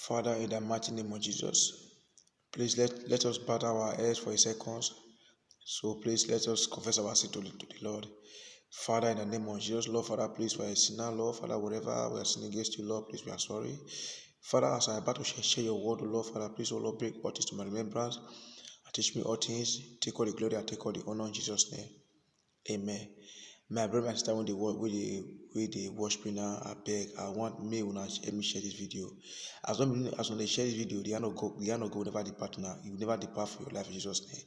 Father, in the mighty name of Jesus, please let us bow our heads for a second. So please let us confess our sin to the Lord. Father, in the name of Jesus, Lord, Father, please, we are a sinner, Lord, Father, whatever we are sinning against you, Lord, please, we are sorry. Father, as I am about to share your word, Lord, Father, please, oh Lord, bring all this to my remembrance and teach me all things. Take all the glory and take all the honor in Jesus' name. Amen. My brother and sister, when they watch me now, I beg, I want me when let me share this video. As long as they share this video, they are not go never depart now. You never depart for your life in Jesus' name.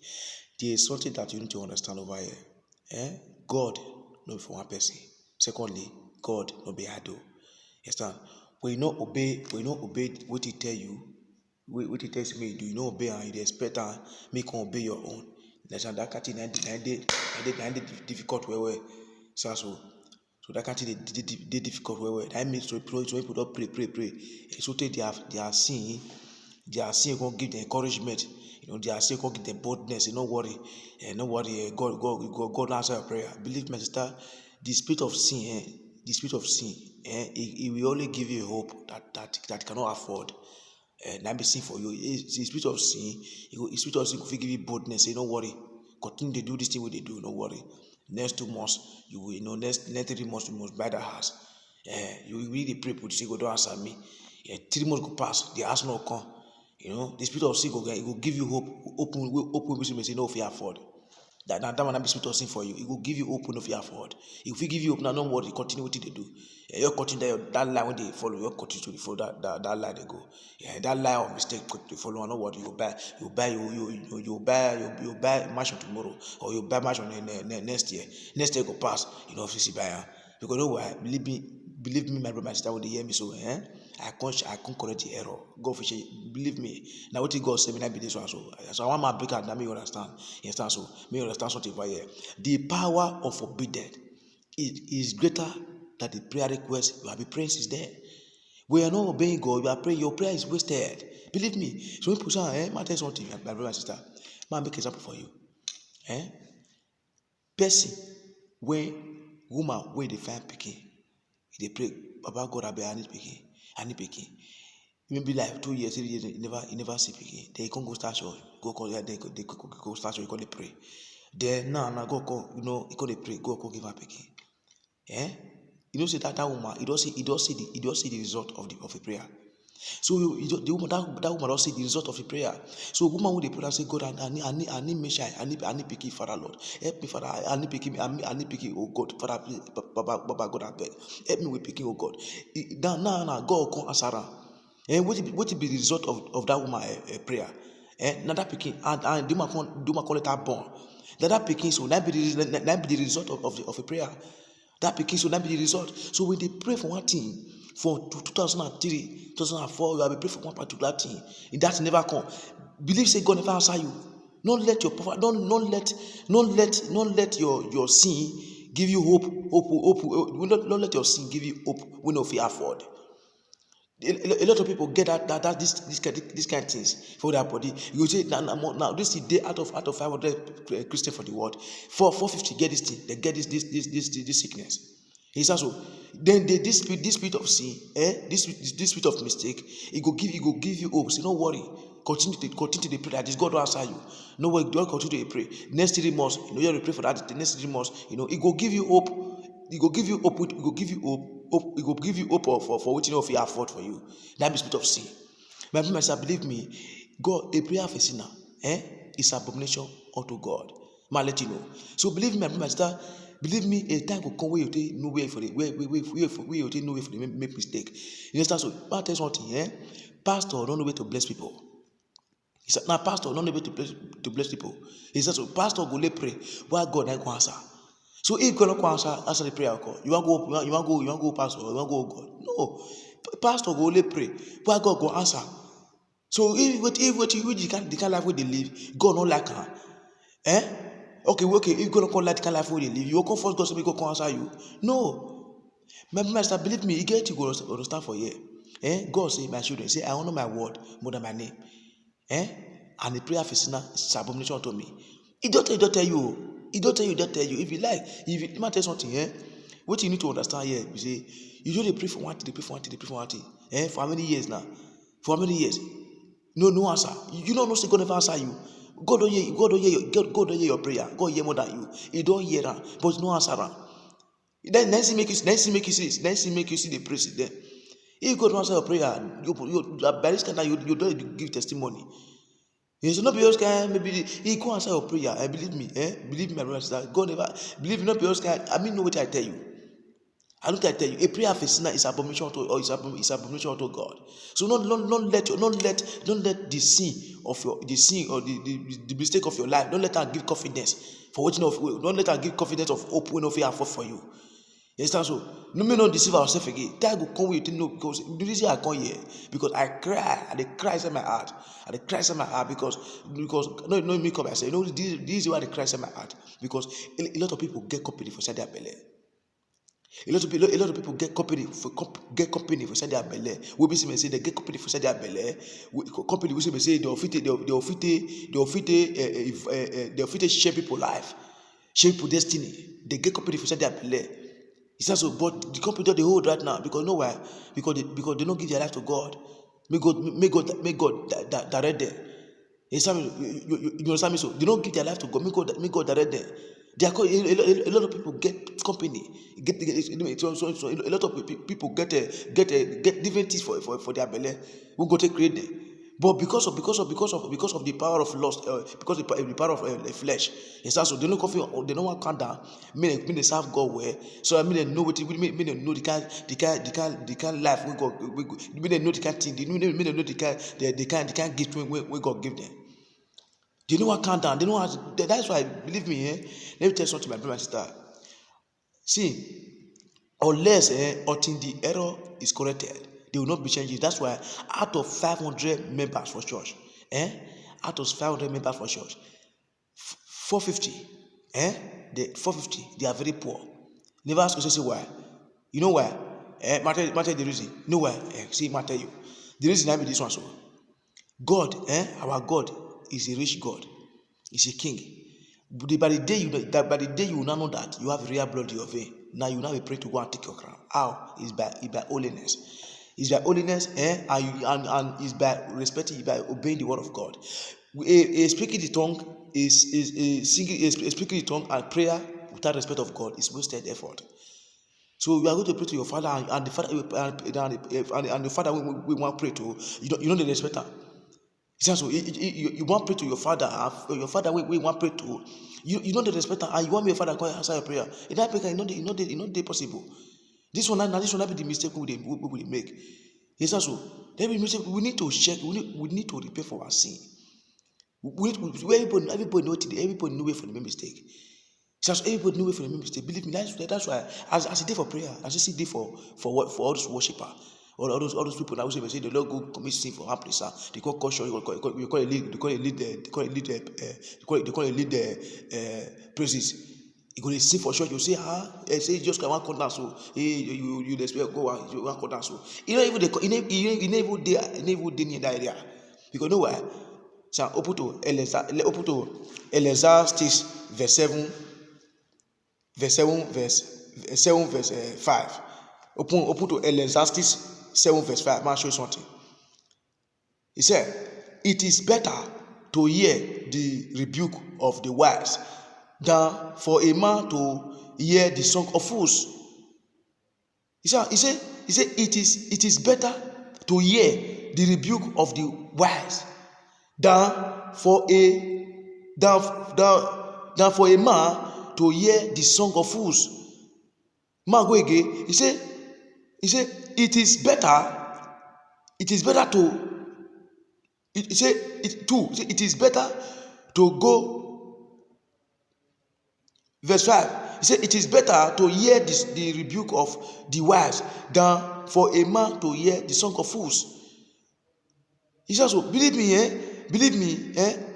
There is something that you need to understand over here. God no be for one person. Secondly, God no be idol. Understand? When you not obey what he tell you, what he tells me, do you not obey and you expect and make obey your own? That kind of thing difficult way. So that kind of thing they difficult way. That means so people don't pray. So they are seeing gonna give them encouragement. They are seeing gonna give them boldness. No worry, God answer your prayer. Believe me, sister, the spirit of sin, it will only give you hope that cannot afford. That be sin for you. The spirit of sin, the spirit of sin will give you boldness. Say, no worry, continue to do this thing what they do. No worry. Next 2 months, you will next 3 months you must buy the house. You will really pray, but you say, God don't answer me. 3 months go pass, the house not come. The spirit of sin will give you hope. Open which you may say, no, if you afford. That will not be spirit of sin for you. It will give you hope if you afford. If we give you hope now, don't worry, continue what they do. You continue that line when they follow, you continue to follow that line they go. That line of mistake they follow, no worry, you buy mansion tomorrow, or you buy mansion next year. Next year go pass, if you buy. Because no why, believe me, my brother, my sister, when they hear me so, I can't correct the error. God for believe me. Now what God say me not be this one so. So I want my breaker that me understand. You understand so? Me understand something over here. The power of obedience is greater than the prayer request you have been praying is there. We are not obeying God, you are praying, your prayer is wasted. Believe me. So when people say, man, tell something, my brother and sister. Man, make an example for you. Person when woman where they find pikin, they pray, Baba God, I need pikin. Maybe like 2 years, 3 years, he never see pikin. Then he can't go start church. They go start church, he can't pray. Then now God call, he can't pray, God give her pikin. Say that woman, he don't see the result of the prayer. So the woman, that woman don't see the result of the prayer. So woman when they pray and say, God, I need me shine, I need pikin, Father Lord. Help me, Father. I need pikin, oh God, Father, please, Baba God, I beg. Help me with pikin, oh God. Now God come answer her. What will be the result of that woman prayer? Now that pikin and do my call it that born. That pikin so that be the result of a prayer. That pikin so that be the result. So when they pray for one thing for 2003, 2004, you have been praying for one particular thing, and that never come. Believe say God never answer you. Don't let your don't let your sin give you hope. Don't let your sin give you hope when you fear afford. A lot of people get this kind of things for their body. You go say now this is day out of 500 Christian for the world, 450 get this thing, they get this sickness. It's also then this spirit of sin, this spirit of mistake, it go give you hope. Say no worry, continue to pray that this God will answer you. No worry, don't continue to pray. Next 3 months, you pray for that. The next 3 months, it go give you hope. It go give you hope. It go give you hope. It will give you hope for what you afford for you. That be spirit of sin. My friend, believe me, God, a prayer of a sinner, is abomination unto God. Man, let you know. So believe me, my friend, believe me, a time will come where you take no way for it, where you take no way for the make mistake. You understand? So, I'll tell you something, pastor don't know way to bless people. He said, now pastor don't know way to bless people. He said, so pastor go let pray. Why God ain't answer? So if God not answer the prayer call, you want go pastor, you want go God. No, pastor go only pray, but God go answer. So if the kind of life where they live, God not like her. Okay, if God not like the kind of life where they live, you will come first God so God can answer you. No, my master, believe me, he get you go understand for here. God say my children, say I honor my word more than my name. And the prayer of a sinner is abomination to me. He don't tell you. He don't tell you. If you like, if you might tell something, what you need to understand here, you say, you don't pray for one thing, for how many years now? For how many years? No answer. You don't know say God never answer you. God don't hear your prayer. God hear more than you. He don't hear am, but no answer am. Then next thing make you see the praise there. If God don't answer your prayer, you by this kind of you don't give testimony. You should not be always kind. Maybe he go answer your prayer. And believe me, my brother sister. God never believe me. Not be always kind. I mean, know what I tell you. I don't tell you. A prayer of a sinner is abomination to, or is abomination to God. So don't let the sin of your the mistake of your life. Don't let her give confidence for waiting of. Don't let her give confidence of hope when of afford for you. You understand? So no may not deceive ourselves again. That will come with you know because the reason I come here because I cry and they cry in my heart and they cry in my heart because no me come and say no this is why they cry in my heart because a lot of people get company for inside their belly. A lot of people get company for inside their belly. We be say they get company for inside their belly. Company we say they fit share people life, share people destiny. They get company for inside their belly. It's also, but the company that they hold right now because know why? Because they don't give their life to God. May God direct them. You understand me? So they don't give their life to God. May God direct them. They are a lot of people get company. A lot of people get different things for their belly. We go to create them. But because of the power of lust, because of the power of the flesh, it's also they don't want to calm down. Mean they serve God well. So I mean they know what mean they know the kind life we God. Mean they know the kind thing. Mean they know the kind gift we God give them. They don't want to calm down. They don't want. That's why believe me. Let me tell you something, my brother and sister. See, unless until the error is corrected, they will not be changing. That's why out of 500 members for church, out of 500 members for church, 450, the 450, they are very poor. Never ask yourself say why. You know why? Matter the reason. You know why? See, matter you. The reason I be this one so. God, our God is a rich God. He's a king. By the day you will now know that you have real blood in your vein. Now you now be pray to go and take your crown. How? Is by holiness. It's by holiness, and is by respecting, by obeying the word of God. A speaking the tongue is a speaking the tongue and prayer without respect of God is wasted effort. So you are going to pray to your father, and the father and the father we want to pray to. You don't respect her. So you want to pray to your father, we want to pray to. You don't respect her, and you want your father to answer your prayer. In that prayer, it's not possible. This one be the mistake we will make. It's also every mistake we need to check. We need to repair for our sin. Everybody know where for the mistake. So everybody know where for the mistake. Believe me, that's why as a day for prayer, as a see day for all those worshiper. All those people that say they don't go commit sin for one place. They call caution. You call a lead. They call a lead praises. You go to sin for sure. You say say just one corner so. You expect go one corner so. You know even day near that area because know why? So open to Elazar 6 verse 7 verse 5. Open to Ecclesiastes 7 verse 5. I'm going to show you something. He said, it is better to hear the rebuke of the wise than for a man to hear the song of fools. He said it is better to hear the rebuke of the wise than for a man to hear the song of fools. Man go again. He said it is better to it is better to go. Verse 5. He said it is better to hear the rebuke of the wise than for a man to hear the song of fools. He says, so believe me,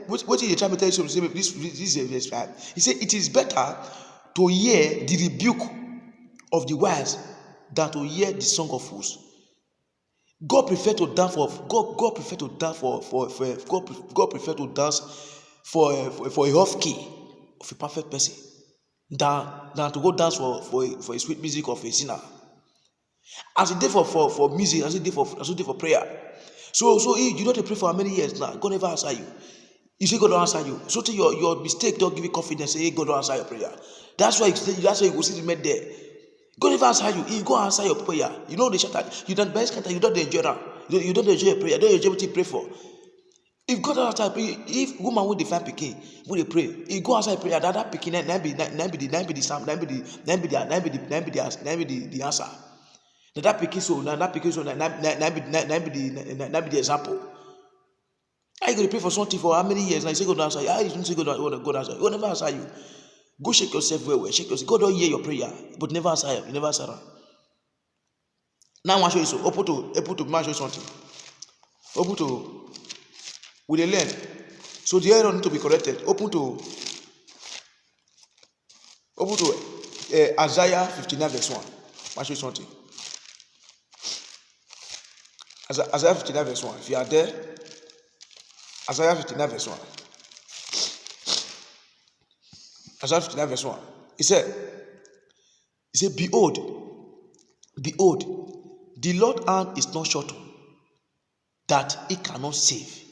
what did he try to tell you? This is verse 5. He said it is better to hear the rebuke of the wise than to hear the song of fools. God prefer to dance for God prefer to dance God prefer to dance for a half key of a perfect person than to go dance for a sweet music of a sinner. As you did for music, as you did for prayer. So you don't pray for how many years now? God never answer you. You say God don't answer you. So to your mistake don't give you confidence. Say God don't answer your prayer. That's why you go see the man there. God never answer you. He go answer your prayer. You know the shatter. You don't best scatter. You don't enjoy that. You don't enjoy your prayer. You don't enjoy what you pray for. If God don't answer prayer, if woman will define pikin, will they pray? If God answer prayer, that pikin be the answer. That pikin so be the example. How you going to pray for something for how many years? Now you say God answer you. How you don't say God answer you? God never answer you. Go shake yourself well. Shake yourself. God don't hear your prayer, but never answer you. He never answer. Now I want to show you so. Open to show you something. Open to with the learn. So the error need to be corrected. Open to Isaiah 59 verse 1. I want to show you something. Isaiah 59 verse 1. If you are there, Isaiah 59 verse 1. Isaiah 59 verse 1. He said, behold, the Lord's hand is not short that he cannot save,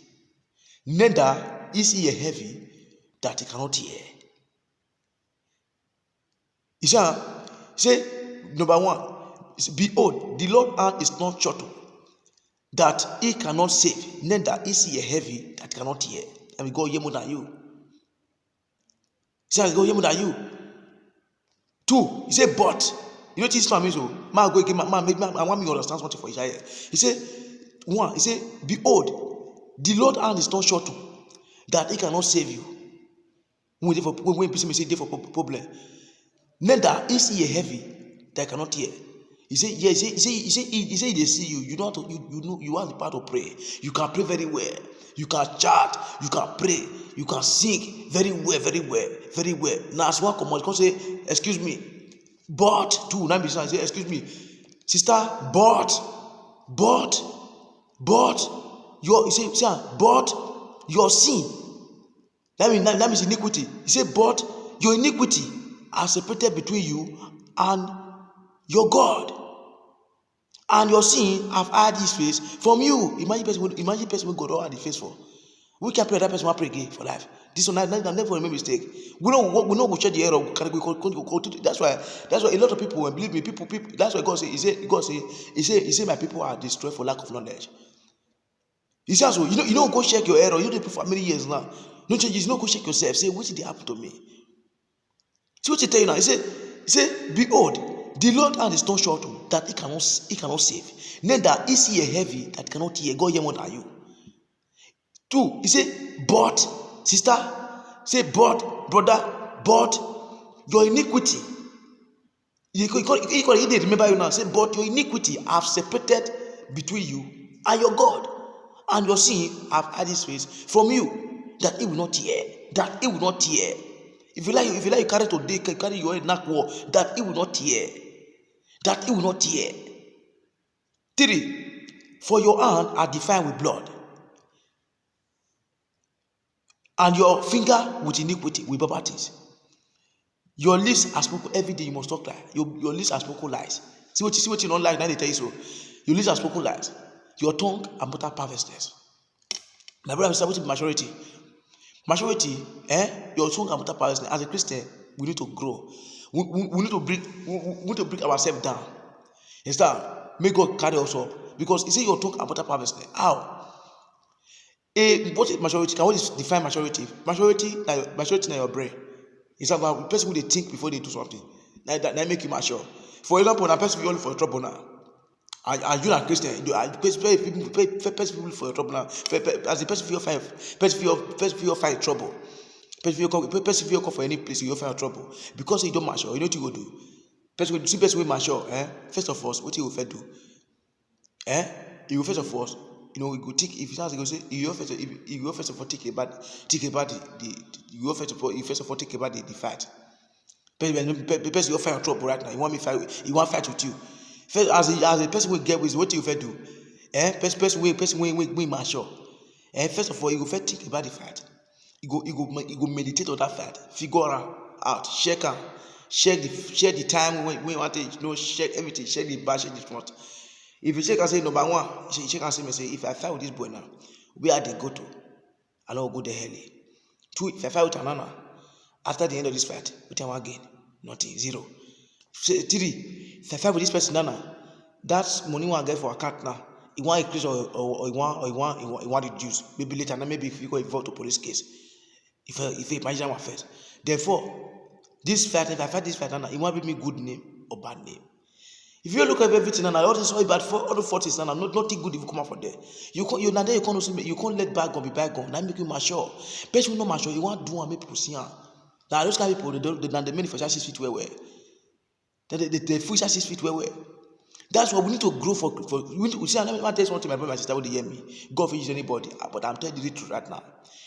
neither is he heavy that he cannot hear. He said, number one, behold, the Lord's hand is not short that he cannot save, neither is he heavy that he cannot hear. And we go hear more than you. He said, go hear more than you. 2, he said, but you know this means so. I want me to understand something for Isaiah. He said, 1, he said, behold, the Lord's hand is not short that he cannot save you. When people say they for problem, neither is he heavy that cannot hear. He said, yes, he said they see you. You know you have the power to pray. You can pray very well. You can chat, you can pray, you can sing very well. Now as one command, because say, excuse me, but 2, now be say, excuse me, sister, but your sin. That means iniquity. He said, but your iniquity are separated between you and your God, and your sin have hid his face from you. Imagine person God don't hide his face for. We can pray that person will pray again for life. This one never make mistake. We know we check the error. That's why a lot of people, and believe me, people. That's why God say my people are destroyed for lack of knowledge. He says so. You know, go check your error. You did for many years now. No changes. No, go check yourself. Say what did happen to me? See what he tell you now. He said, behold, the Lord hand is not short that he cannot save. Neither is he heavy that cannot hear. God hear more than you. 2, he said, but sister, say but brother, but your iniquity. He remember you now. Say, but your iniquity have separated between you and your God, and your sin have hid his face from you, that he will not hear. That he will not hear. If you like carry today, carry your head knock war, that he will not hear. That he will not hear. 3, for your hand are defiled with blood, and your finger with iniquity, with properties. Your lips are spoken every day. You must talk lie. Your lips are spoken lies. See what you don't like. Now they tell you so. Your lips are spoken lies. Your tongue and mutter perverseness. My brother, what is maturity? Maturity, your tongue and mutter perverseness. As a Christian, we need to grow. We need to bring ourselves down. Instead, may God carry us up. Because he said your tongue and mutter perverseness. How? What is maturity? Can we define maturity? Maturity in your brain. It's about the person who they think before they do something. That make you mature. For example, a person will for trouble now. And you are Christian. Person people for trouble now. As the person feel find trouble. Person feel come for any place, you find trouble. Because you don't mature, you know what you go do. Person will mature. First of all, what you will do? You will first of all, you go think. If you say you first of all think about the you first of all think about the fight. Person you find trouble right now. You want me fight? He want fight with you. First, as a person will get with what you first do. Person will mature. First of all, you go first think about the fight. You go meditate on that fight. Figure out, check out. Check the time when you want to check everything, check the back, check the front. If you check and say number one, you check and say, if I fight with this boy now, where they go to? I don't go there early. 2, if I fight with another, after the end of this fight, what I want again? Nothing, 0. 3, if I fight with this person now, that's money I get for account now. You want increase or you want reduce. Maybe later, maybe if you go involved to police case. If you imagine one first. Therefore, this fight, if I fight this fight now, it won't be me good name or bad name. If you look at everything and all this all bad for all the 40s now, nothing good if you come out for there. You can't let bygone be bygone. That make you mature. Person you not mature, you want to do and make people see. Now those kind of people they many for 6 feet where. They full 6 feet where. That's what we need to grow for. We need to see. I'm not telling something my brother, my sister would hear me. God for use anybody, but I'm telling you the truth right now.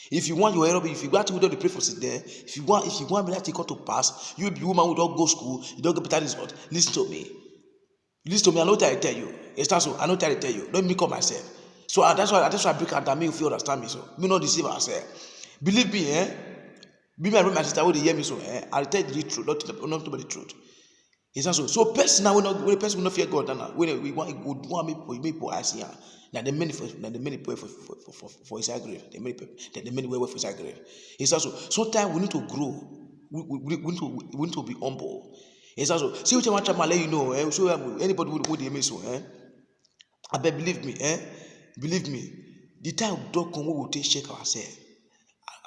If you want your aerobic, if you want to do the pray for sit there, if you want me to pass, you be woman who don't go school, you don't get better result. Listen to me. I know what I tell you. It's not so. I know what I tell you. Don't make up myself. So that's why I break out and make you feel understand me. So me not deceive ourselves. Believe me, Be my brother, my sister would hear me. So I'll tell you the truth, not the truth. It's not so. So person now when a person will not fear God, when we want people I see. Now the many pray for his grave. The many way for his grave. It's also sometimes we need to grow. We need to be humble. It's also see what I want to let you know. So anybody would hear me so. I bet believe me. Believe me. The time don't come we will take shake ourselves.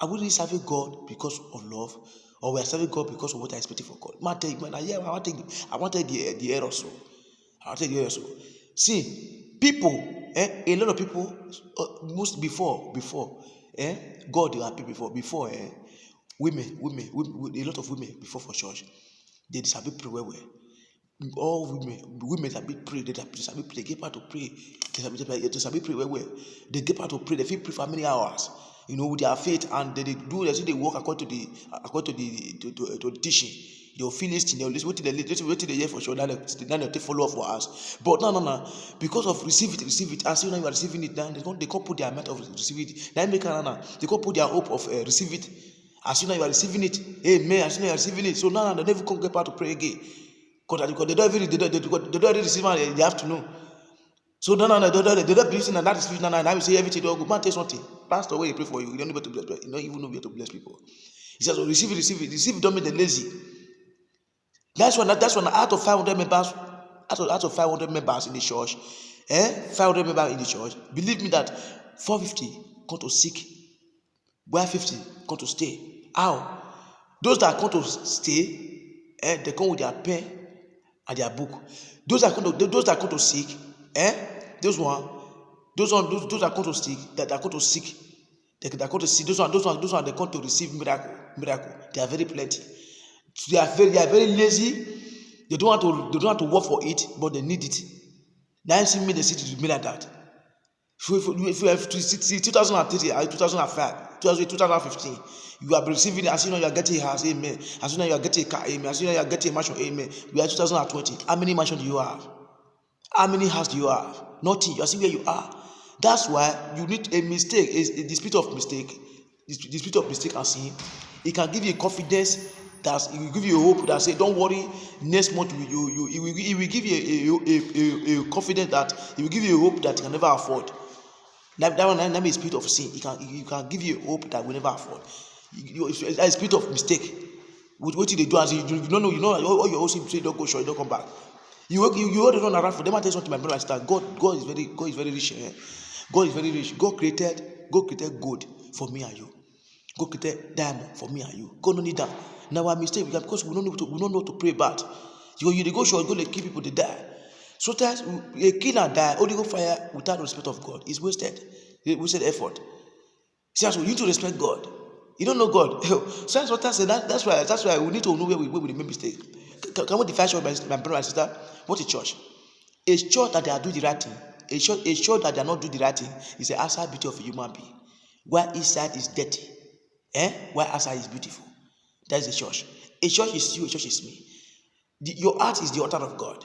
Are we really serving God because of love, or we are serving God because of what I expected for God? Man, tell you, man, I want to take the error so. I want to take the error so. See, people, a lot of people, most before, God they are people before, women, a lot of women before for church, they disappear pray well. All women that be pray, they disappear pray, they get part to pray, they disappear pray well. They get part to pray, they feel pray for many hours. With their faith, and they work according to the teaching. They'll feel listening, they'll listen, wait till they hear for sure, then they follow up for us. But no, because of receive it, and so now you are receiving it, then they can't put their mind of receive it. Then make they can't put their hope of receive it. As soon as you are receiving it, amen. As soon as you are receiving it, so now they never come get part to pray again. Because they don't really receive it in the afternoon. So no, they don't believe in that is now. I will say everything don't go. Man, tell something. Pastor, when he pray for you, you don't know to bless. You don't even know where to bless people. He says, receive it. Don't make them lazy. That's when out of 500 members in the church, 500 members in the church. Believe me that 450 come to seek, 150 come to stay. How? Those that come to stay, they come with their pen and their book. Those that come to seek. Those that come to seek, that are going to seek, that are going to see, those one they come to receive miracle. They are very plenty. They are very lazy. They don't want to work for it, but they need it. Now you see me, they see to be like that. If you have to see 2003, 2005, 2015, you are receiving as soon as you are getting a house, amen. As soon as you are getting a car, amen. As soon as you are getting a mansion, amen. We are 2020. How many mansions do you have? How many houses do you have? Nothing. You are seeing where you are. That's why you need a mistake. The spirit of mistake. The spirit of mistake and sin. It can give you a confidence that it will give you a hope that say, don't worry. Next month it will give you a confidence that it will give you a hope that you can never afford. That one is a spirit of sin. It can give you a hope that we never afford. It's a spirit of mistake. What did they do? As you don't know, all your own say don't go short, don't come back. You ought to run around for them. I tell you something, my brother and sister. God is very rich. God is very rich. God created gold for me and you. God created diamond for me and you. God don't need that. Now our mistake because we don't know to pray bad. You go short, go kill people, they die. Sometimes a killer die, only go fire without the respect of God. It's wasted. Wasted effort. See, so you need to respect God. You don't know God. So that's why we need to know where we make mistake. Can we define church, my brother and sister? What is church? A church that they are doing the right thing. A church that they are not doing the right thing is the outside beauty of a human being. While inside is dirty. While outside is beautiful. That is a church. A church is you, a church is me. Your heart is the altar of God.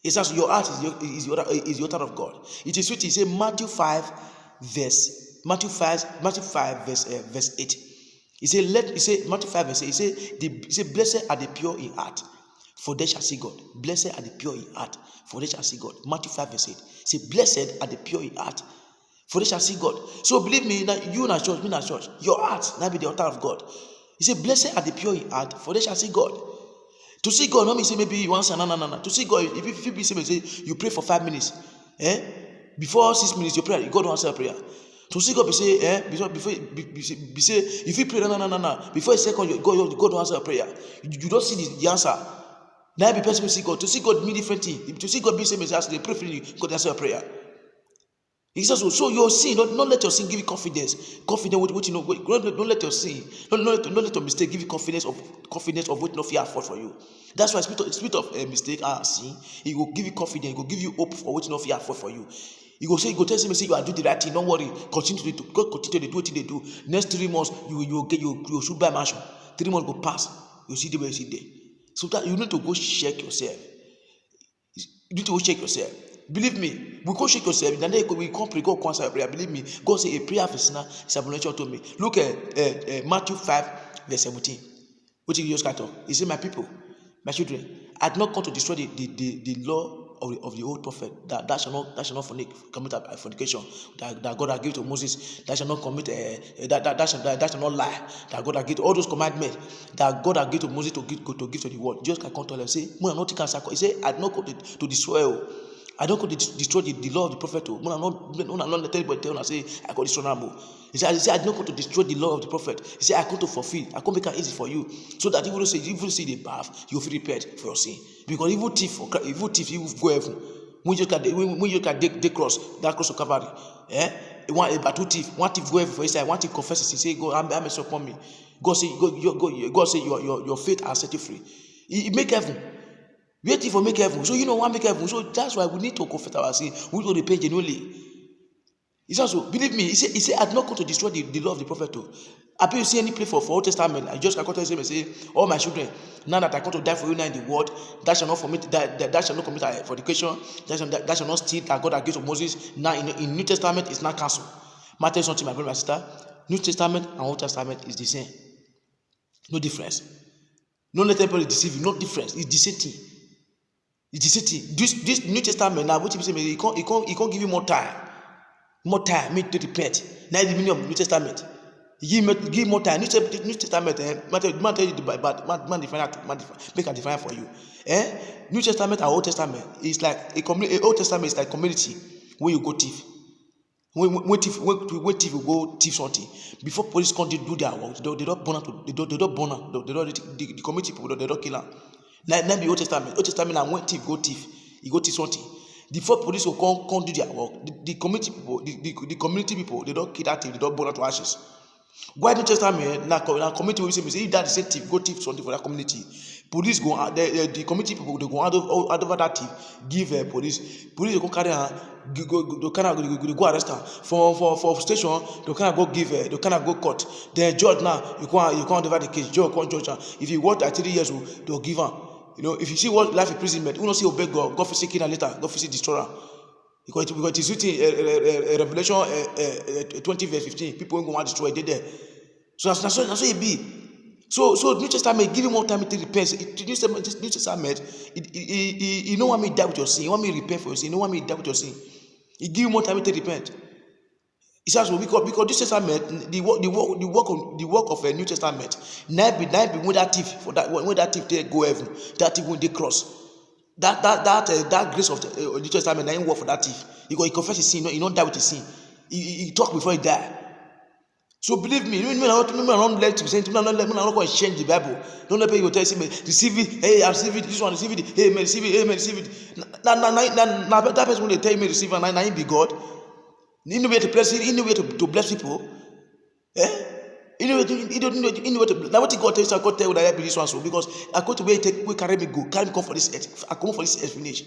It's also your heart is the altar of God. It is written, say Matthew 5 verse 8. He said, Matthew 5 verse 8, he said, blessed are the pure in heart, for they shall see God. Blessed are the pure in heart, for they shall see God. Matthew 5 verse 8. He said, blessed are the pure in heart, for they shall see God. So believe me, that you in a church, me in a church, your heart now be the altar of God. He said, blessed are the pure in heart, for they shall see God. To see God, not me say maybe you want to say no. To see God, if you say you pray for 5 minutes, before 6 minutes you pray, God don't answer prayer. To see God, be say, before be say, if you pray no, before a second, God don't answer prayer. You don't see the answer. Now be person see God. To see God mean different thing. To see God be same as they pray for you, God answer prayer. He says, so your sin, don't let your sin give you confidence. Confidence with what you know. Don't let your sin, don't let your mistake give you confidence of what no fear afford for you. That's why spirit of mistake and sin, he will give you confidence, he will give you hope for what no fear afford for you. He go tell him, say you are doing the right thing. Don't worry. Continue to do what they do. Next 3 months, you should buy mansion. 3 months go pass. You see the way you see there. So that you need to go check yourself. You need to go check yourself. Believe me, we go check yourself. Then we come pray, God answer prayer. Believe me, God say a prayer of a sinner is abomination to me. Look at Matthew 5 verse 17. What you just got talk? He said, my people, my children, I did not come to destroy the law of the old prophet, that shall not commit fornication, that God had given to Moses, that shall not commit that shall not lie, that God had given all those commandments that God had given to Moses to give to the world. Just can come to them say, he said, I did not come to destroy. I don't go to destroy the law of the prophet. When I'm not let anybody tell, I say I go destroy them. He said, I don't go to destroy the law of the prophet. He said, I come to fulfill. I come make it easy for you, so that if you see the path, you feel prepared for your sin. Because evil thief, you go heaven. When you can take cross, that cross of Calvary, one thief go heaven for his side. One thief confesses, he say, "Go, I'm messed upon me." God say, God say, your faith has set you free. He make heaven. Waiting for make heaven. So you know what make heaven. So that's why we need to confess our sin. We need to repent genuinely. It's also, believe me, he said, I did not come to destroy the law of the prophet too. I you see any place for Old Testament. I just got to him and say, all my children, now that I come to die for you now in the world, that shall not commit that shall not commit fornication, that shall not steal, that God has given to Moses. Now in New Testament is not cancelled. Matter something, my brother, my sister. New Testament and Old Testament is the same. No difference. No let anybody deceive you, no difference. It's the same thing. It's the same thing. This New Testament now, what you say, he can't give you more time. More time, me to repent. Now the meaning of New Testament. Give more time. New Testament, man tell you the Bible, man define make a define for you. New Testament and Old Testament is like a community. Old Testament is like community where you go thief. When thief will go thief something, before police come do their work, they don't burn out. They don't burn out. The community people, they don't kill them. Now the Old Testament. Old Testament, and when thief, he go thief something. Before police will come do their work, the community people, they don't kill that thief, they don't burn out to ashes. Why New Testament now community will say if that is a thief, go thief something for that community. Police go the community people, they go hand over that thief, give police go carry her, go arrest her for station. They kind of go give they kind of go court. The judge now you can't over the case. Judge her. If you work at 3 years, they'll give her. You know, if you see what life imprisonment, you don't see obey God, God forsake her later, God forsake destroy her. Because it is written Revelation 20 verse 15, people ain't going to destroy it there. So that's what it be. So New Testament give you more time to repent. New Testament, you don't want me to die with your sin. You want me to repent for your sin. You don't want me to die with your sin. It give you more time to repent. It's also because this Testament, the work of a New Testament, now be when that thief take go heaven, that thief when they cross. That grace of the New Testament, ain't work for that thief. He confess his sin. He don't die with his sin. He talk before he die. So believe me, I don't let to say, I'm not going to change the Bible. Don't let people tell me, receive it. Hey, I receive it. This one receive it. Hey, man, receive it. Hey, man, receive it. Now that person when they tell me receive and I be God. In the way to bless it, in the way to bless people. In the way to now what God tells you, God tell you that I be this one so because I go to where we carry me come for this earth. I come for this earth finish.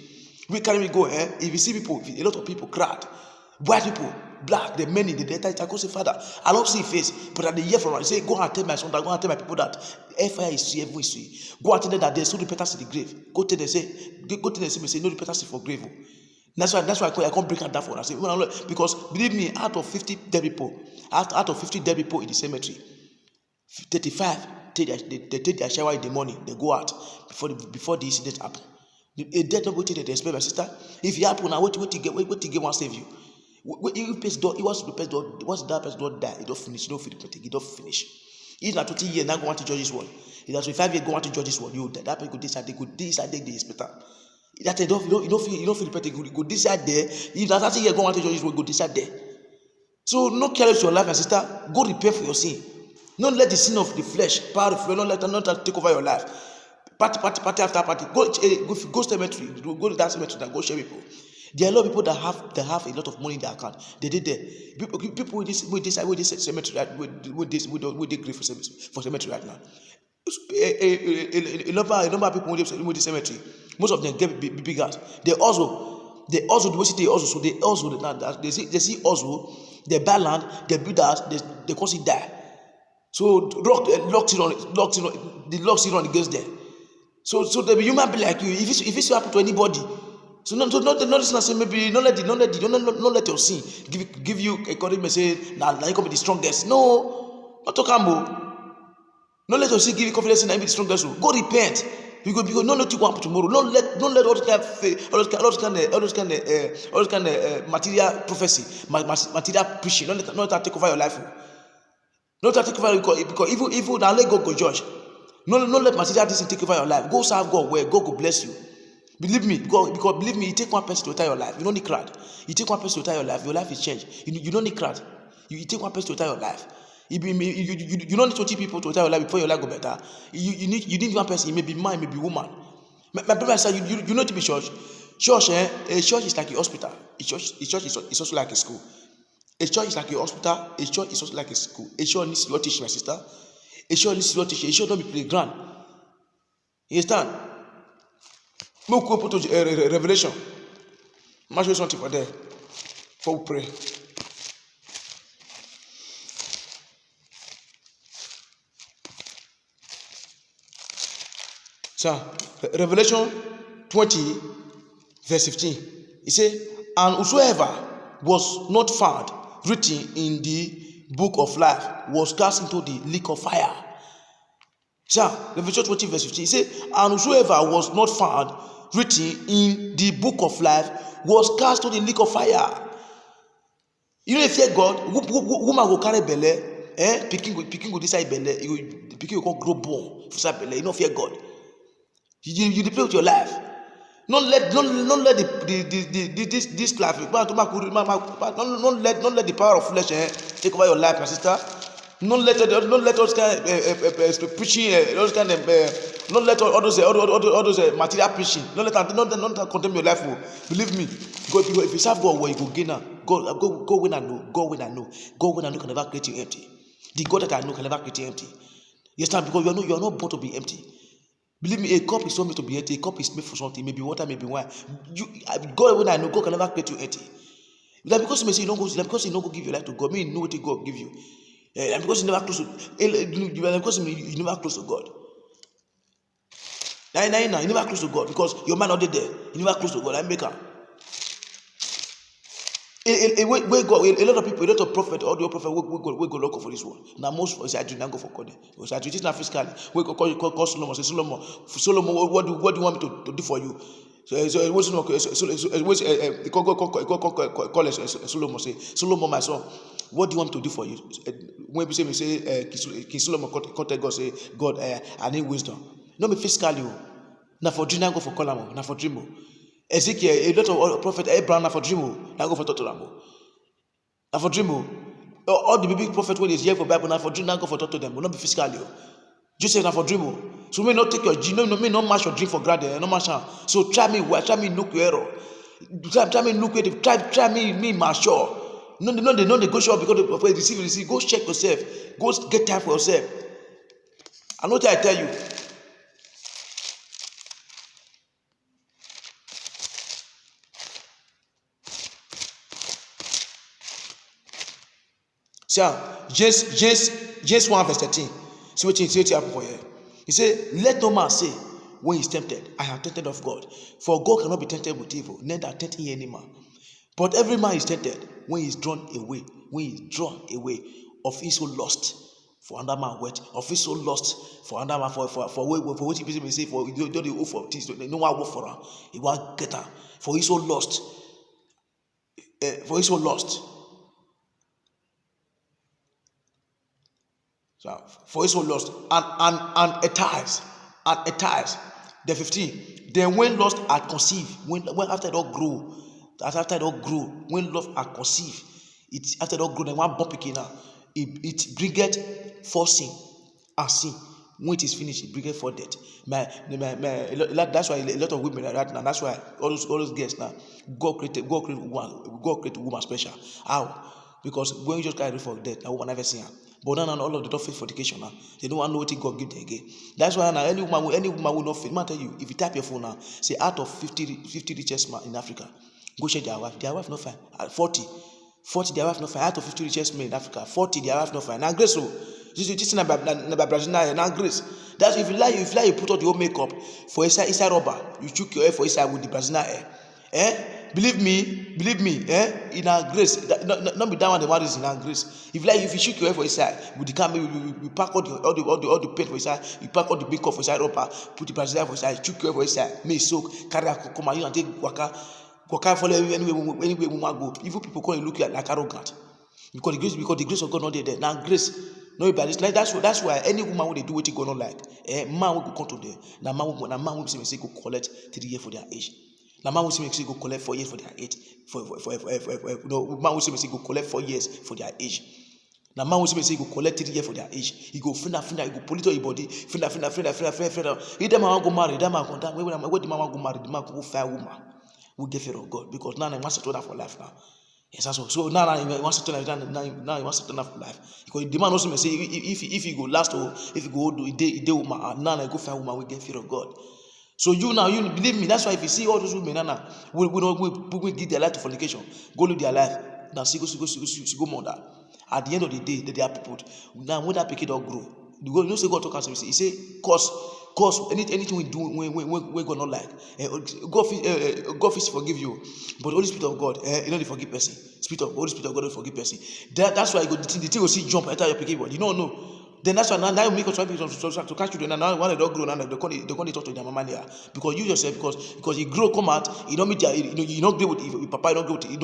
We carry me go. If you see people, a lot of people crowd, white people, black, the many, the data. I go say, Father, I don't see face, but at the year from I say, go and tell my son, that go and tell my people that fire is free, everyone is free. Go and tell them that there's no repentance in the grave. Go tell them say no repentance for grave. That's why I can't break out that for. I say because believe me, out of 50 dead people in the cemetery, 35, they take their shower in the morning, they go out before the incident happen. A death not waiting they expect, my sister. If it happen now, what you get won't save you. If person don't, once that person don't die, it don't finish, it don't finish, it don't finish. If na 20 years now go want to judge this one, if na 25 years go want to judge this one, you that person go decide they expect. That you don't feel repeated, go decide there. If na 30 years go want to judge this one, go decide there. So no careless your life, my sister. Go repent for your sin. Don't let the sin of the flesh, power of flesh, not take over your life. Party after party. Go cemetery. Go to that cemetery and go share people. There are a lot of people that have a lot of money in their account. They did there. People with this cemetery, with they grieve for cemetery right now. A number of people with this cemetery. Most of them get big house. They also the way they also, so they also they see also they buy land, they build house, they cause it die. So locked it on against them. So the human be like you. If it's happen to anybody, so not say maybe don't let your sin give you a encouragement say now you can be the strongest. No, not to come. Don't let your sin give you confidence in be the strongest. Go repent. Because no let you go up tomorrow. Don't let all those kind of material prophecy, material preaching. Don't let that take over your life. Not that take over because evil now let God go judge. No let material this take over your life. Go serve God where God will bless you. Believe me, because believe me, you take one person to retire your life. You don't need crowd. You take one person to retire your life is changed. You don't need crowd. You take one person to retire your life. You don't need 20 people to retire your life before your life go better. You need one person. It may be man, it may be woman. My brother said you know to be church. A church is like a hospital. A church is also like a school. A church is like a hospital. A church is also like a school. A church needs to teach, my sister. A church needs to teach. A church don't be playground. You understand? We'll go to Revelation. I'll show you something for there. Before we pray. So, Revelation 20, verse 15. It says, and whosoever was not found written in the book of life was cast into the lake of fire. So, Revelation 20, verse 15. It says, and whosoever was not found written in the book of life was cast to the lake of fire. You know, if you God, woman will carry belly, picking go decide belly, picking will grow bone for belly. You know, fear God. You play with your life. Don't let this life. Don't let the power of flesh take over your life, my sister. Don't let those kind of preaching, those kind of don't let all those material preaching. Don't let condemn your life. Believe me, God, if you serve God, where you go gain now. Go when I know. God when I know. God when I know can never create you empty. The God that I know can never create you empty. Yes, now because you are not born to be empty. Believe me, a cup is not made to be empty. A cup is made for something. Maybe water, maybe wine. God when I know, God can never create you empty. Like because you may say you don't go, like because you don't go give your life to God, mean know what God give you. And because you never close to, because you never close to God. Now, you never close to God because your mind not there. You never close to God. I make her. A lot of people, a lot of prophet, all the prophet, we go look for this one. Now most of us I do not go for God. Because I do this now physically. We call Solomon. Say Solomon, what do you want me to do for you? So it wasn't okay. Call Solomon. Say Solomon, my son, what do you want me to do for you? When we say King Solomon contact God, say God, I need wisdom. Not me physically. Now for dream, I go for Colamo. Now for dream. Ezekiel, a lot of prophet Abraham, now for dream. Now go for Totorambo. Now for dream. All the big prophet when is here for Bible, now for dream, now go for Toto them. Will not be physically. Just say now for dream. So may not take your dream, may not match your dream for granted, no match. So try me look your error. Try me look it. Try me mature. No, they go show because the prophet receive. Go check yourself. Go get time for yourself. I know what I tell you. So, James 1 verse 13. See what happen for here. He said, let no man say when he is tempted, I am tempted of God. For God cannot be tempted with evil, neither tempt any man. But every man is tempted when he is drawn away of his own lust. for another man wet, or feel so lost for another man for what people may say for you don't owe for things, no one work for her, he want get her, for he so lost, for he so lost. So for he so lost, and a ties, the 15. Then when lost are conceived, when after it all grow, when lost are conceived, it after it all grow, then one bump again now, it bringeth forth sin, and sin when it is finished, it bringeth forth death. That's why a lot of women are right now. That's why all those girls now, God created woman special. How? Because when you just carry for death, a woman never see her. But now all of the don't fit fornication now. They don't want to know what God give them again. That's why now any woman will not fit. Man tell you, if you type your phone now, say out of 50 richest men in Africa, go check their wife not fine. 40 their wife not fine. Out of 50 richest men in Africa, 40 their wife not fine. Now grace so this na Brazil now grace. That's if you lie, you put on your makeup for inside rubber, you chook your hair for inside with the Brazilian hair. Believe me, in our grace, not be that one the one is in our grace. If you shook your hair for inside, with the camera, you pack all the paint for inside, you pack all the makeup for inside rubber, put the Brazilian for inside, chook your hair for inside, make soak, carry a come and take waka follow anywhere woman go. Even people call you look like arrogant. Because the grace of God not there. Now grace, no be like that's why any woman when they do what you go not like, man will go come to them. Now man will say go collect 3 years for their age. Now man will say go collect 4 years for their age. Man will say go collect 4 years for their age. Now man will say go collect 3 years for their age. He go finna, he go pull it on your body, finna. If them man go marry, them man go down. When the man go marry, the man go find woman. We get fear of God because now he wants to turn that for life now. Yes, so now he wants to turn now he wants to turn that for life. Because the man also may say if he go last or if he go do a day woman, now I go find woman, we get fear of God. So you believe me, that's why if you see all those women now, we give their life to fornication, go live their life. Now see go murder. At the end of the day, they are people. Now when that pikin don't grow, you know say God talk us, he say cause anything we do we God not like. God is forgive you, but Holy Spirit of God, you know they forgive person. Holy Spirit of God don't forgive person. That's why the thing will see jump enter your pikin body. You don't know. Then that's why now you make us try to catch you. Now when they don't grow, now they can't talk to their mama there because you yourself because you grow come out, you don't meet you don't grow with papa, you don't grow with you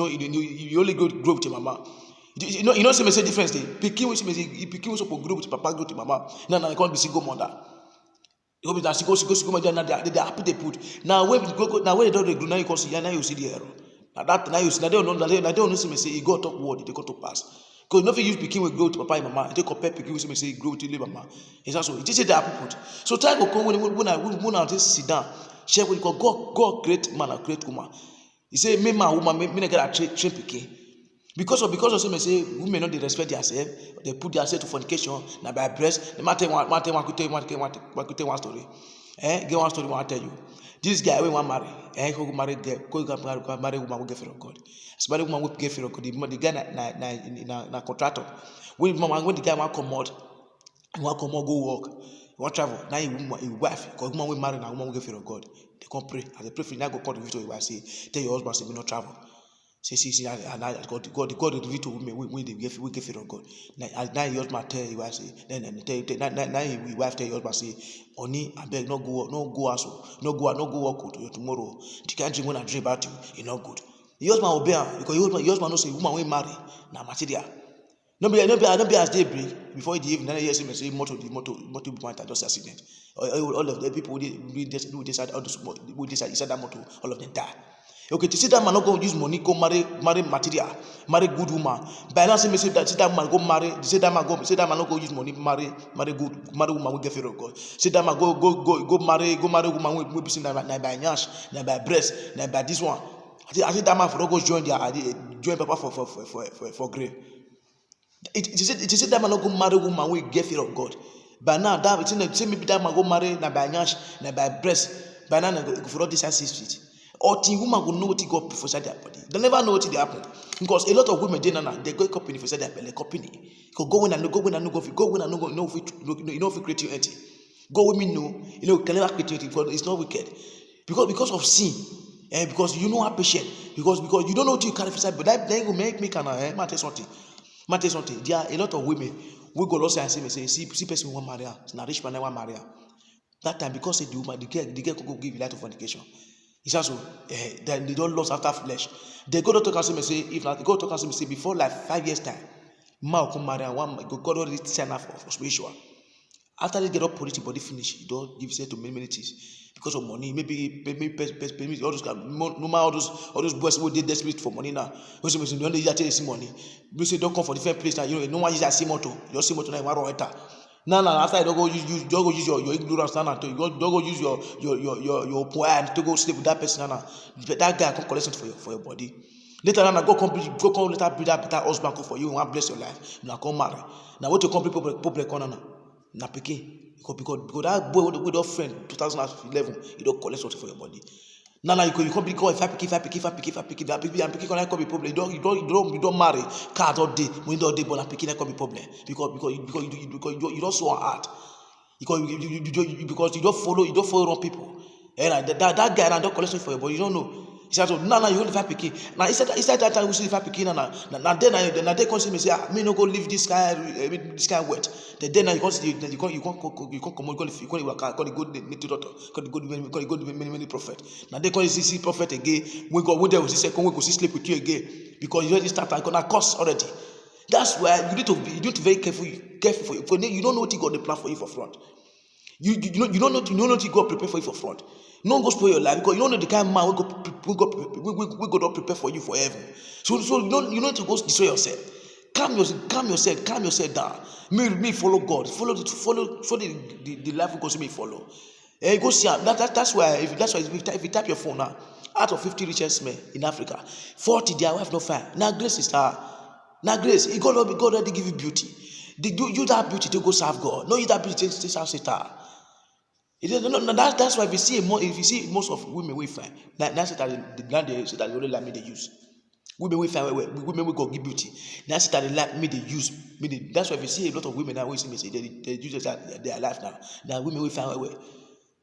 only grow with your mama. You know say difference dey. Pikin wey pikin suppose grow with papa, grow with mama. Now they can't be single mother. You go be that single mother. Now they happy they put. Now when they don't grow, now you can see. Now you see the error. Now you see. Now they don't know say he go talk word, they go to pass. Because you know if you use pikin wey grow with papa and mama, they compare pikin wey say grow with your mama. It's also it is the happy put. So time go come when I just sit down, share with God create man and create woman. He say me man woman me get a train pikin. Because of say women no dey respect themselves, they put themselves to fornication, na by breast. The matter one story. Get one story I tell you. This guy wey wan marry, go marry girl, go marry woman wey get fear of God. Somebody woman wey get fear of God, the guy na contractor. When the guy wan comot, go work, he wan travel. Now his wife, because woman wey marry na woman wey get fear of God. They come pray. As they pray, now go call the video to your wife say, tell your husband say we no travel. See, and God reveal to women when they get fear of God. Now your husband tell your wife say, now your wife tell your husband say, honey, I beg no go out, no go work to tomorrow. You can't dream when I dream about you, it's not good. Your husband obey her because your husband knows say woman wey marry na material. No be as they break before the evening. Then you hear say motor point just accident. All of the people we decide inside that motor, all of them die. Okay, to see that man not go use money, go marry material, marry good woman. By now, say that man go marry, say that man not go use money, marry woman we get fear of God. Say that man go marry woman we be seen na by nyash, na by breast, na by this one. I think that man for not go join papa for grave. It is that man not go marry woman we get fear of God. By now, that say maybe that man go marry na by nyash, na by breast. By now, go for all this 6 feet. Or the woman will know what God put inside their body. They never know what they happen. Because a lot of women they go company for inside their belly, company. Go when and no if create you anything. Go women know, can never create you because it's not wicked. Because of sin. Because you know how patient. Because you don't know what you carry inside, but that then will make me can tell something. Man, tell you something. There are a lot of women we go lost and say, see person want marry her. It's not rich man want marry her. That time because the woman, the girl could go give a lot of fornication. It's also then they don't lust after flesh. They go to talk and say, if not, they go to talk and say before like 5 years time, man will come marry and one God already sign up for spiritual. After they get up political body finish, you don't give say to many things because of money. Maybe all those normal all those boys who did desperate for money now. Because they don't use that money. We say don't come for different place now. You know, no one use that same motor. You just see motor now. You want to now after you don't go use your ignorance now. You don't go use your point to go sleep with that person now. That guy come collect it for your body. Later on, go later build that better husband for you and want bless your life. Now come marry. Now what you complete public corner now. Na pikin because that boy with your friend 2011 you don't collect something for your body. Now you come because if I pick that pikin can be problem. You don't marry card all day when all day but na pikin can be problem because you don't so hard because you don't follow wrong people and that guy now don't collect something for your body you don't know. He said, so now you only 5 pikin. Now he said that time we see 5 pikin now then come see me say me no go leave this guy wet. Then you can't come you can't work out, go to doctor, go many prophet. Now they call see prophet again. We there we see second we go see sleep with you again because you already start gonna curse already. That's why you need to be very careful for you don't know what God plan for you for front. You don't know what God prepare for you for front. No go spoil your life because you don't know the kind of man we go prepare for you for heaven. So you don't need to go destroy yourself. Calm yourself down. Me follow God. Follow the life we go see me follow. Go see that's why if you type your phone now, out of 50 richest men in Africa, 40 their wife no fine. Now grace is now grace. God already give you beauty. You that beauty to go serve God. No, you that beauty to serve Satan. That's why if you see most of women we find that's it that they only like me they use. Women we find women we go give beauty. That's it that they like me they use. That's why if you see a lot of women now we see me say they use their life now. Now women we find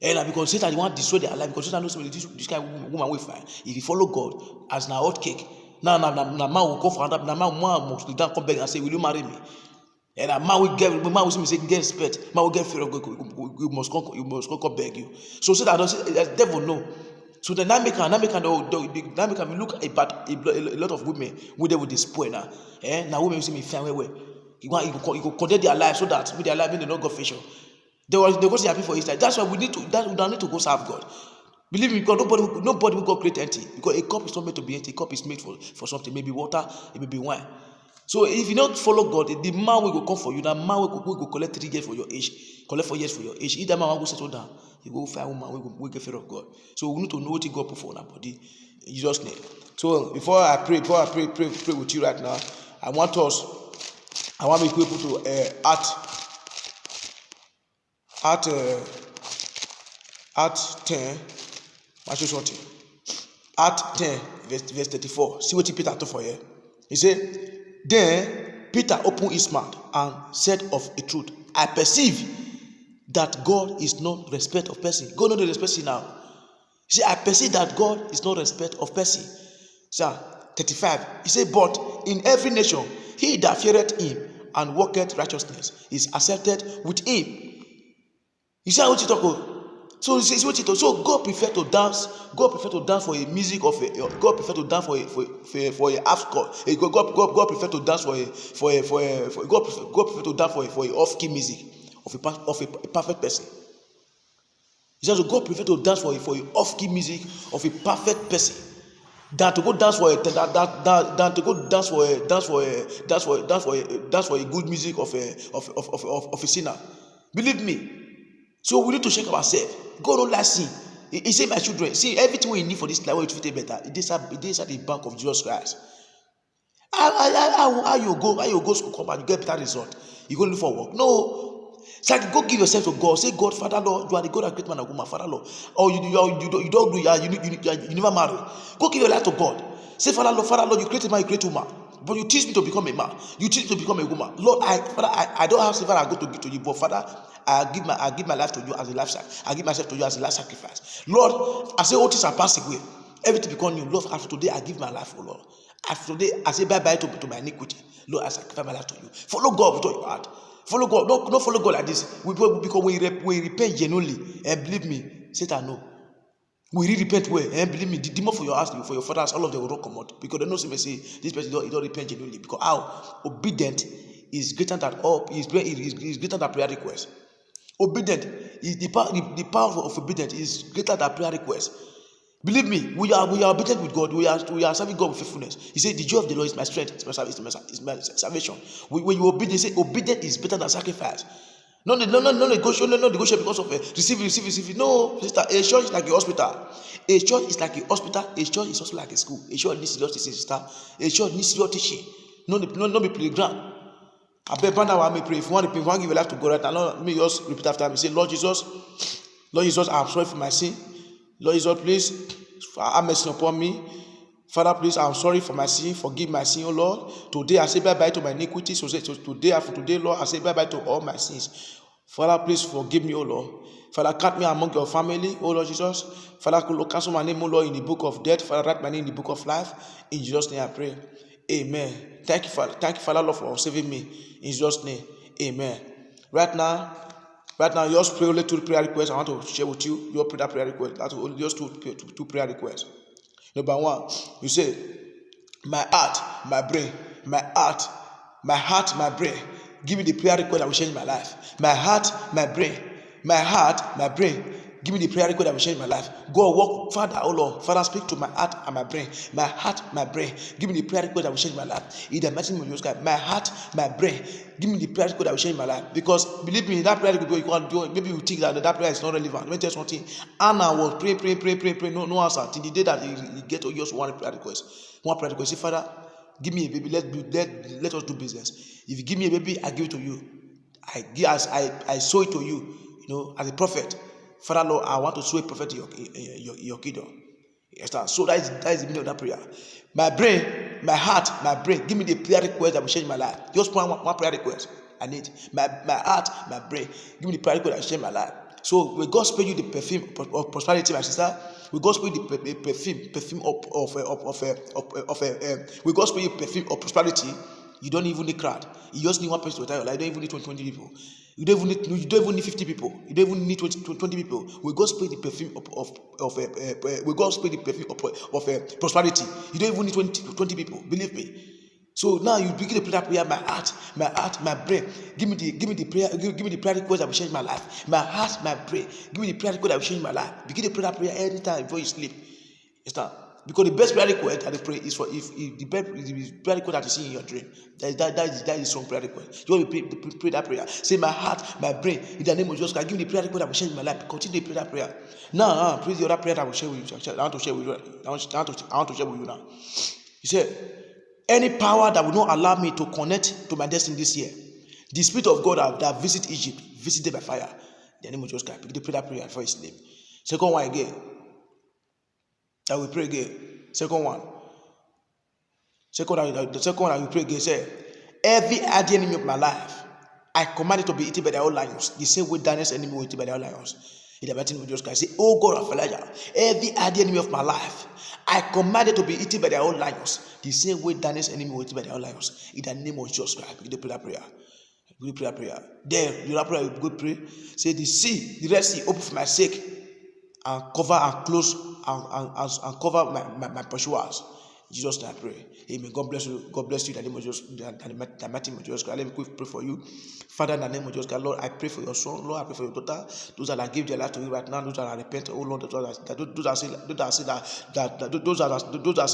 and because Satan they want to destroy their life because Satan knows this kind of woman we find. If you follow God as now hot cake, now man will go for another. Now man must come back and say, will you marry me? And a man will say get respect, man will get fear of God, you must come beg you. So that the devil know. So the dynamic we look at a lot of women who they will display now. Now women will see me fair way. You condemn their life so that with their life they not go fashion. They go see happy for Easter. That's why we need to go serve God. Believe me, because nobody will go create empty. Because a cup is not meant to be empty. A cup is made for something. Maybe water, it may be wine. So if you don't follow God, the man will go come for you. That man will go collect 3 years for your age, collect 4 years for your age. Either man will go settle down, you go find a woman, will get fear of God. So we need to know what God put for our body. In Jesus' name. So before I pray with you right now, I want people to Act 10. I show something. Act 10, verse 34. See what Peter told for here. He said, then Peter opened his mouth and said of a truth, I perceive that God is not respect of person. God not the respect now. See, I perceive that God is not respect of person. So 35. He said, but in every nation, he that feareth him and worketh righteousness is accepted with him. You see what you talk about? So see what you talk. So God prefer to dance. God prefer to dance for a music of a. God prefer to dance for a half score. God prefer to dance God prefer to dance for a off-key music of a perfect person. He says God prefer to dance for a off-key music of a perfect person than to go dance for a good music of a sinner. Believe me. So we need to check ourselves. God don't like sin. He said, my children, see everything we need for this life, to fit better. It is at the bank of Jesus Christ. How you go school come and you get better result? You go look for work? No. It's like go give yourself to God. Say, God, Father Lord, you are the God that created man and woman, Father Lord. Or you never marry. Go give your life to God. Say, Father Lord, you created man, you created woman. But you teach me to become a man. You teach me to become a woman. Lord, I don't have silver I go to give to you, but Father, I give my life to you as a life sacrifice. I give myself to you as a life sacrifice. Lord, I say all things are passing away. Everything become new. Lord, after today, I give my life, oh Lord. After today, I say bye-bye to my iniquity. Lord, I sacrifice my life to you. Follow God with all your heart. Follow God. Don't follow God like this. Because when we repent genuinely, and believe me, Satan no. We really repent well, and believe me, the demon for your house, for your father's, all of them will not come out. Because they know say this person don't repent genuinely. Because how obedient is greater than all, is greater than prayer request. Obedient is the power of obedience is greater than prayer request. Believe me, we are obedient with God. We are serving God with faithfulness. He said, "The joy of the Lord is my strength, it's my salvation." When you obey, he said, "Obedience is better than sacrifice." No negotiation, no negotiation because of receive. No, sister, a church is like a hospital. A church is like a hospital. A church is also like a school. A church needs serious teaching, sister. A church needs serious teaching. No be playground. I beg Brother, I may pray. If you want to pray, if you want to give your life to God right now, let me just repeat after me. Say, Lord Jesus, I'm sorry for my sin. Lord Jesus, please have mercy upon me. Father, please, I'm sorry for my sin. Forgive my sin, oh Lord. Today I say bye-bye to my iniquities. So today, after today, Lord, I say bye-bye to all my sins. Father, please forgive me, oh Lord. Father, count me among your family, oh Lord Jesus. Father, cancel my name, oh Lord, in the book of death. Father, write my name in the book of life. In Jesus' name I pray. Amen. Thank you, Father, Lord, for saving me. In Jesus' name. Amen. Right now, just pray only two prayer requests. I want to share with you your prayer request. That's only just two prayer requests. Number one, you say, my heart, my brain, my heart, my brain. Give me the prayer request that will change my life. My heart, my brain, my heart, my brain. Give me the prayer request that will change my life. Go walk, Father, oh Lord. Father, speak to my heart and my brain. My heart, my brain. Give me the prayer request that will change my life. In the mighty name of Jesus Christ, my heart, my brain. Give me the prayer request that will change my life. Because believe me, that prayer request you can't do. Maybe you think that prayer is not relevant. Let me tell you something. Anna was pray. No answer till the day that he get just one prayer request. One prayer request. Say, Father, give me a baby. Let us do business. If you give me a baby, I give it to you. I sow it to you. You know, as a prophet. Father Lord, I want to sow a prophet in your kingdom. Yes, so that is the meaning of that prayer. My brain, my heart, my brain. Give me the prayer request that will change my life. Just one prayer request. I need my heart, my brain. Give me the prayer request that will change my life. So when God spray you the perfume of prosperity, my sister, we God spray you the perfume we God spray you perfume of prosperity. You don't even need crowd. You just need one person to retire your life. You don't even need 20 people. You don't even need 50 people. You don't even need 20 people. We go spray the perfume we go spray the perfume of prosperity. You don't even need 20 people. Believe me. So now you begin to pray that prayer. My heart, my brain. Give me the prayer. Give me the prayer request that will change my life. My heart, my brain. Give me the prayer request that will change my life. Begin to pray that prayer anytime before you sleep. Understand? Because the best prayer request that they pray is for if the prayer request that you see in your dream. That is strong prayer request. You want to pray that prayer. Say, my heart, my brain, in the name of Jesus Christ, give me the prayer request that will change my life. Continue to pray that prayer. Now, pray the other prayer that I will share with you. I want to share with you. I want to share with you now. He said, any power that will not allow me to connect to my destiny this year, the Spirit of God that visit Egypt, visited by fire. In the name of Jesus Christ, begin to pray that prayer before you sleep. Second one again. I will pray again. Second one. The second one I will pray again. Say, every enemy of my life, I command it to be eaten by the old lions. The same way Daniel's enemy was eaten by the old lions. In the mighty name of Jesus Christ, say, oh God of Elijah, every enemy of my life, I command it to be eaten by the old lions. The same way Daniel's enemy was eaten by the old lions. In the name of Jesus Christ, begin to pray that prayer. Begin to pray that prayer. There, you pray. Go pray. Say, the Red Sea, open for my sake, and cover and close and cover my pursuers. Jesus name I pray. Amen. God bless you. God bless you in the name of Jesus. In the mighty name of Jesus. Let me quick pray for you. Father, in the name of Jesus, Lord, I pray for your son. Lord, I pray for your daughter. Those that give their life to you right now, those that are repent, oh Lord, those that say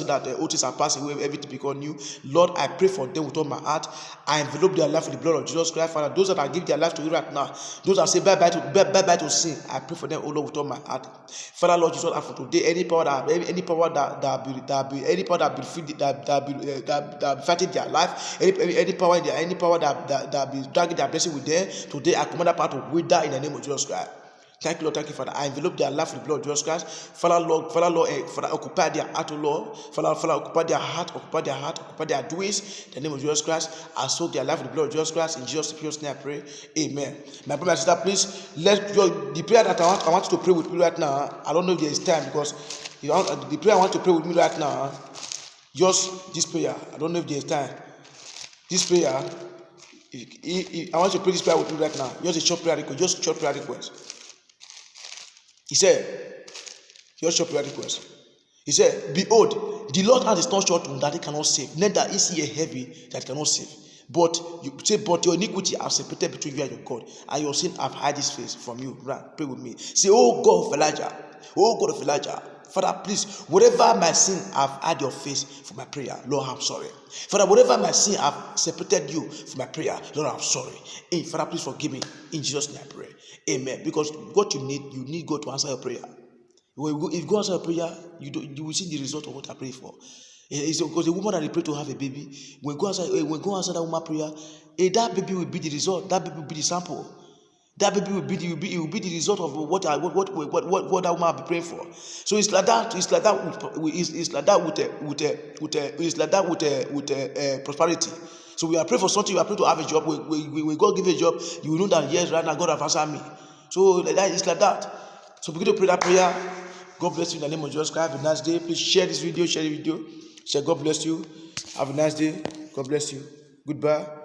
that oaths are passing away, everything become new. Lord, I pray for them with all my heart. I envelop their life with the blood of Jesus Christ. Father, those that give their life to you right now, those that say bye bye to sin, I pray for them, oh Lord, with all my heart. Father, Lord Jesus, for today, any power that be fighting their life, any power that be dragging their blessing with them, today I command that power to wither in the name of Jesus Christ. Thank you, Lord. Thank you, Father. I envelop their life with the blood of Jesus Christ. Father, Lord, Father, occupy their heart, O Lord. Father, occupy their heart, occupy their doings. In the name of Jesus Christ, I soak their life with the blood of Jesus Christ. In Jesus' name I pray. Amen. My brother and sister, please, the prayer that I want you to pray with me right now. I don't know if there is time because The prayer I want to pray with me right now, just this prayer. I don't know if there's time. This prayer, I want to pray this prayer with you right now. Just a short prayer request. Just short prayer request. He said, just short prayer request. He said, behold, the Lord has a stone short that he cannot save, neither is he a heavy that cannot save. But you say, but your iniquity have separated between you and your God, and your sin have hid his face from you. Right? Pray with me. Say, oh God of Elijah, oh God of Elijah, Father, please, whatever my sin have hid your face for my prayer, Lord, I'm sorry. Father, whatever my sin have separated you for my prayer, Lord, I'm sorry. Hey, Father, please forgive me. In Jesus' name I pray. Amen. Because what you need God to answer your prayer. If God answers your prayer, you will see the result of what I pray for. It's because the woman that they pray to have a baby, when God answers that woman prayer, that baby will be the result. That baby will be the sample. That baby will be the result of what that woman will be praying for. So it's like that. It's like that with prosperity. So we are praying for something. We are praying to have a job. When God give you a job, you will know that yes, right now God has answered me. So that is like that. So begin to pray that prayer. God bless you in the name of Jesus Christ. Have a nice day. Please share this video. Share the video. Share. God bless you. Have a nice day. God bless you. Goodbye.